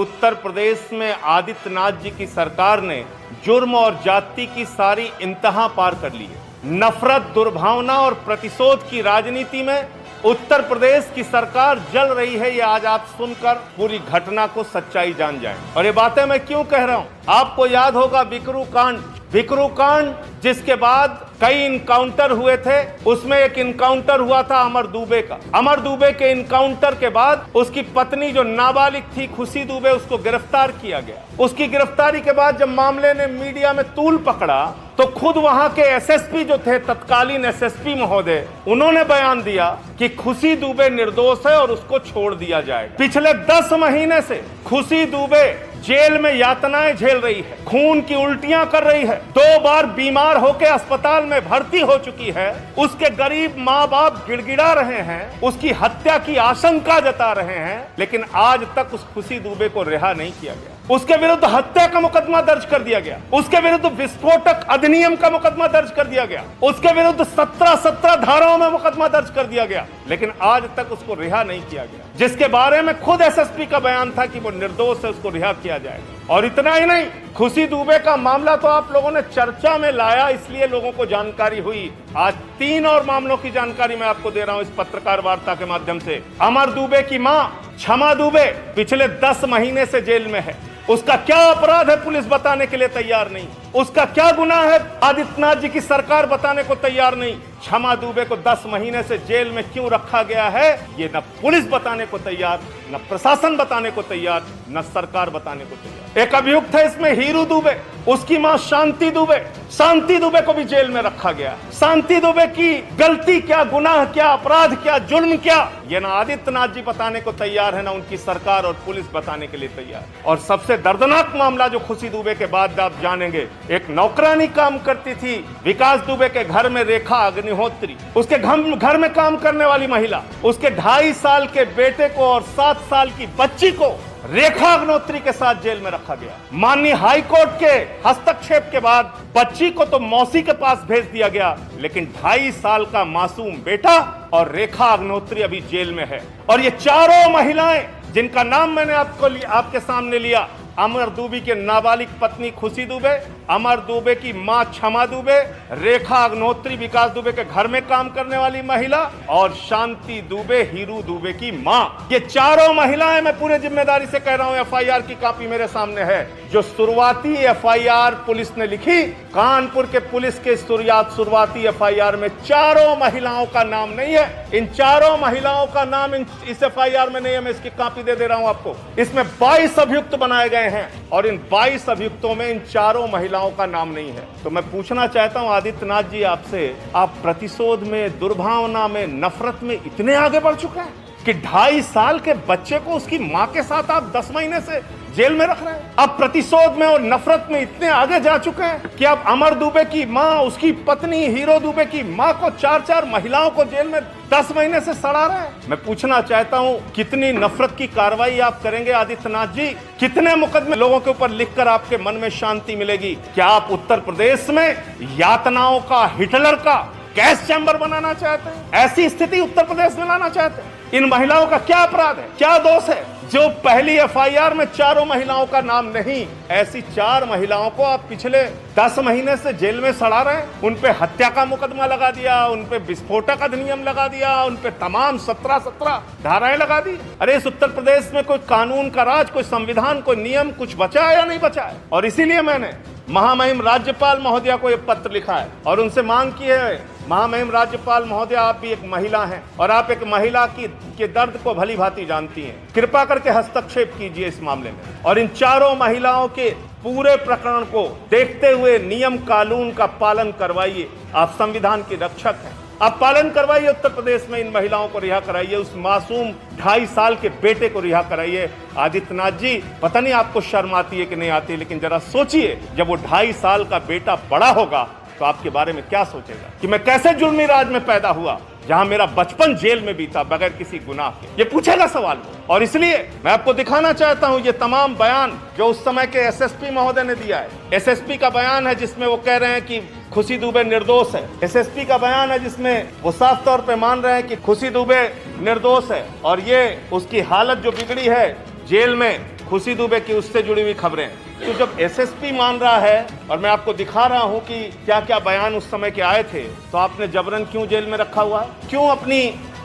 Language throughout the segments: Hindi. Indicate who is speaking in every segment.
Speaker 1: उत्तर प्रदेश में आदित्यनाथ जी की सरकार ने जुर्म और जाति की सारी इंतहा पार कर ली है। नफरत, दुर्भावना और प्रतिशोध की राजनीति में उत्तर प्रदेश की सरकार जल रही है। ये आज आप सुनकर पूरी घटना को सच्चाई जान जाएं। और ये बातें मैं क्यों कह रहा हूं, आपको याद होगा विकरू कांड जिसके बाद कई इनकाउंटर हुए थे। उसमें एक इनकाउंटर हुआ था अमर दुबे का। अमर दुबे के इनकाउंटर के बाद उसकी पत्नी जो नाबालिग थी खुशी दुबे, उसको गिरफ्तार किया गया। उसकी गिरफ्तारी के बाद जब मामले ने मीडिया में तूल पकड़ा तो खुद वहां के एसएसपी जो थे, तत्कालीन एसएसपी महोदय, उन्होंने बयान दिया कि खुशी दुबे निर्दोष है और उसको छोड़ दिया जाएगा। पिछले 10 महीने से खुशी दुबे जेल में यातनाएं झेल रही है, खून की उल्टियां कर रही है, 2 बार बीमार होकर अस्पताल में भर्ती हो चुकी है। उसके गरीब माँ बाप गिड़गिड़ा रहे हैं, उसकी हत्या की आशंका जता रहे हैं, लेकिन आज तक उस खुशी दुबे को रिहा नहीं किया गया। उसके विरुद्ध हत्या का मुकदमा दर्ज कर दिया गया, उसके विरुद्ध विस्फोटक अधिनियम का मुकदमा दर्ज कर दिया गया, उसके विरुद्ध 17 धाराओं में मुकदमा दर्ज कर दिया गया, लेकिन आज तक उसको रिहा नहीं किया गया। जिसके बारे में खुद एसएसपी का बयान था कि वो निर्दोष है, उसको रिहा किया जाएगा। और इतना ही नहीं, खुशी दुबे का मामला तो आप लोगों ने चर्चा में लाया, इसलिए लोगों को जानकारी हुई। आज 3 और मामलों की जानकारी मैं आपको दे रहा हूं इस पत्रकार वार्ता के माध्यम से। अमर दुबे की मां क्षमा दुबे पिछले 10 महीने से जेल में है। उसका क्या अपराध है पुलिस बताने के लिए तैयार नहीं, उसका क्या गुनाह है आदित्यनाथ जी की सरकार बताने को तैयार नहीं। क्षमा दुबे को 10 महीने से जेल में क्यों रखा गया है, ये न पुलिस बताने को तैयार, न प्रशासन बताने को तैयार, न सरकार बताने को तैयार। एक अभियुक्त है इसमें हीरू दुबे, उसकी मां शांति दुबे को भी जेल में रखा गया। शांति दुबे की गलती क्या, गुनाह क्या, अपराध क्या, जुल्म क्या, ये ना आदित्यनाथ जी बताने को तैयार है, ना उनकी सरकार और पुलिस बताने के लिए तैयार। और सबसे दर्दनाक मामला जो खुशी दुबे के बाद आप जानेंगे, एक नौकरानी काम करती थी विकास दुबे के घर में, रेखा अग्निहोत्री, उसके घर में काम करने वाली महिला, उसके 2.5 साल के बेटे को और 7 साल की बच्ची को रेखा अग्निहोत्री के साथ जेल में रखा गया। माननीय हाईकोर्ट के हस्तक्षेप के बाद बच्ची को तो मौसी के पास भेज दिया गया, लेकिन 2.5 साल का मासूम बेटा और रेखा अग्निहोत्री अभी जेल में है। और ये चारों महिलाएं जिनका नाम मैंने आपके सामने लिया, अमर दुबे की नाबालिग पत्नी खुशी दुबे, अमर दुबे की मां क्षमा दुबे, रेखा अग्निहोत्री विकास दुबे के घर में काम करने वाली महिला, और शांति दुबे हीरू दुबे की मां, ये चारों महिलाएं, मैं पूरे जिम्मेदारी से कह रहा हूं, एफआईआर की कॉपी मेरे सामने है। जो शुरुआती एफआईआर पुलिस ने लिखी, कानपुर के पुलिस के शुरुआती एफआईआर में चारों महिलाओं का नाम नहीं है। इन चारों महिलाओं का नाम इस एफआईआर में नहीं है। मैं इसकी कॉपी दे रहा हूं आपको। इसमें 22 अभियुक्त बनाए गए हैं और इन 22 अभियुक्तों में इन चारों महिलाओं का नाम नहीं है। तो मैं पूछना चाहता हूं आदित्यनाथ जी आपसे, आप प्रतिशोध में, दुर्भावना में, नफरत में इतने आगे बढ़ चुके हैं कि 2.5 साल के बच्चे को उसकी मां के साथ आप 10 महीने से जेल में रख रहे हैं। आप प्रतिशोध में और नफरत में इतने आगे जा चुके हैं कि आप अमर दुबे की मां, उसकी पत्नी हीरो दुबे की मां को, 4 महिलाओं को जेल में 10 महीने से सड़ा रहे हैं। मैं पूछना चाहता हूं, कितनी नफरत की कार्रवाई आप करेंगे आदित्यनाथ जी? कितने मुकदमे लोगों के ऊपर लिखकर आपके मन में शांति मिलेगी? क्या आप उत्तर प्रदेश में यातनाओं का, हिटलर का गैस चैम्बर बनाना चाहते हैं? ऐसी स्थिति उत्तर प्रदेश में लाना चाहते हैं? इन महिलाओं का क्या अपराध है, क्या दोष है जो पहली एफआईआर में चारों महिलाओं का नाम नहीं? ऐसी 4 महिलाओं को आप पिछले 10 महीने से जेल में सड़ा रहे हैं। उन पे हत्या का मुकदमा लगा दिया, उन पे विस्फोटक अधिनियम लगा दिया, उन पे तमाम 17 धाराएं लगा दी। अरे इस उत्तर प्रदेश में कोई कानून का राज, कोई संविधान, कोई नियम कुछ बचा है या नहीं बचा है? और इसीलिए मैंने महामहिम राज्यपाल महोदया को यह पत्र लिखा है और उनसे मांग की है, महामहिम राज्यपाल महोदय, आप भी एक महिला हैं और आप एक महिला के दर्द को भली भांति जानती हैं। कृपा करके हस्तक्षेप कीजिए इस मामले में और इन चारों महिलाओं के पूरे प्रकरण को देखते हुए नियम कानून का पालन करवाइए। आप संविधान के रक्षक हैं, आप पालन करवाइए। उत्तर प्रदेश में इन महिलाओं को रिहा कराइए, उस मासूम 2.5 साल के बेटे को रिहा कराइए। आदित्यनाथ जी, पता नहीं आपको शर्म आती है कि नहीं आती, लेकिन जरा सोचिए, जब वो 2.5 साल का बेटा बड़ा होगा तो आपके बारे में क्या सोचेगा कि मैं कैसे जुल्मी राज में पैदा हुआ, जहां मेरा बचपन जेल में बीता बगैर किसी गुनाह के? ये पूछेगा सवाल वो। और इसलिए मैं आपको दिखाना चाहता हूं ये तमाम बयान जो उस समय के एसएसपी महोदय ने दिया है। एसएसपी का बयान है जिसमें वो कह रहे हैं कि खुशी दुबे निर्दोष है। एसएसपी का बयान है जिसमें वो साफ तौर पे मान रहे हैं कि खुशी दुबे निर्दोष है और ये उसकी हालत जो बिगड़ी है जेल में, खुशी दुबे की उससे जुड़ी हुई खबरें। तो जब एसएसपी मान रहा है और मैं आपको दिखा रहा हूं कि क्या क्या बयान उस समय के आए थे, तो आपने जबरन क्यों जेल में रखा हुआ है? क्यों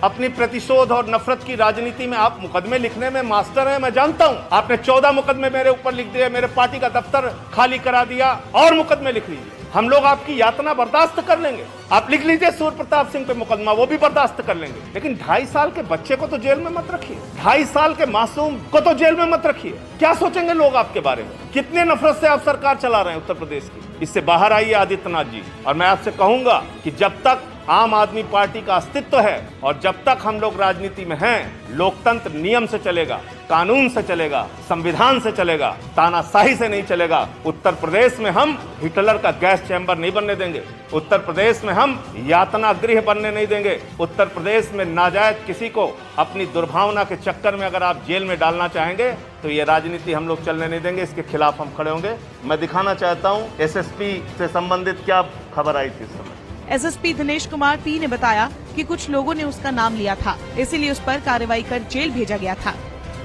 Speaker 1: अपनी प्रतिशोध और नफरत की राजनीति में आप मुकदमे लिखने में मास्टर हैं, मैं जानता हूं। आपने 14 मुकदमे मेरे ऊपर लिख दिए, मेरे पार्टी का दफ्तर खाली करा दिया, और मुकदमे लिख लीजिए, हम लोग आपकी यातना बर्दाश्त कर लेंगे। आप लिख लीजिए सूर्य प्रताप सिंह पे मुकदमा, वो भी बर्दाश्त कर लेंगे। लेकिन 2.5 साल के बच्चे को तो जेल में मत रखिए, 2.5 साल के मासूम को तो जेल में मत रखिए। क्या सोचेंगे लोग आपके बारे में? कितने नफरत से आप सरकार चला रहे हैं उत्तर प्रदेश की। इससे बाहर आइए आदित्यनाथ जी, और मैं आपसे कहूंगा कि जब तक आम आदमी पार्टी का अस्तित्व है और जब तक हम लोग राजनीति में हैं, लोकतंत्र नियम से चलेगा, कानून से चलेगा, संविधान से चलेगा, तानाशाही से नहीं चलेगा। उत्तर प्रदेश में हम हिटलर का गैस चैम्बर नहीं बनने देंगे। उत्तर प्रदेश में हम यातना गृह बनने नहीं देंगे। उत्तर प्रदेश में नाजायज किसी को अपनी दुर्भावना के चक्कर में अगर आप जेल में डालना चाहेंगे तो ये राजनीति हम लोग चलने नहीं देंगे। इसके खिलाफ हम खड़े होंगे। मैं दिखाना चाहता हूँ एसएसपी से संबंधित क्या खबर आई थी इस समय।
Speaker 2: एसएसपी दिनेश कुमार पी ने बताया कि कुछ लोगों ने उसका नाम लिया था, इसीलिए उस पर कार्रवाई कर जेल भेजा गया था।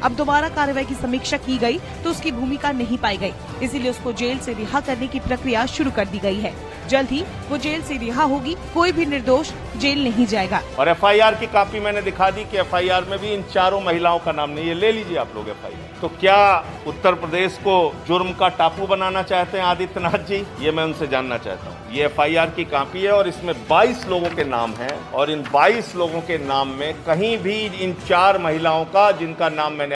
Speaker 2: अब दोबारा कार्रवाई की समीक्षा की गई तो उसकी भूमिका नहीं पाई गई, इसीलिए उसको जेल से रिहा करने की प्रक्रिया शुरू कर दी गई है। जल्द ही वो जेल से रिहा होगी, कोई भी निर्दोष जेल नहीं जाएगा।
Speaker 1: और एफआईआर की कॉपी मैंने दिखा दी कि एफआईआर में भी इन 4 महिलाओं का नाम नहीं है। ले लीजिए आप लोग एफआईआर। तो क्या उत्तर प्रदेश को जुर्म का टापू बनाना चाहते हैं आदित्यनाथ जी? ये मैं उनसे जानना चाहता हूँ। ये एफआईआर की कॉपी है और इसमें 22 लोगों के नाम हैं, और इन 22 लोगों के नाम में कहीं भी इन 4 महिलाओं का जिनका नाम मैंने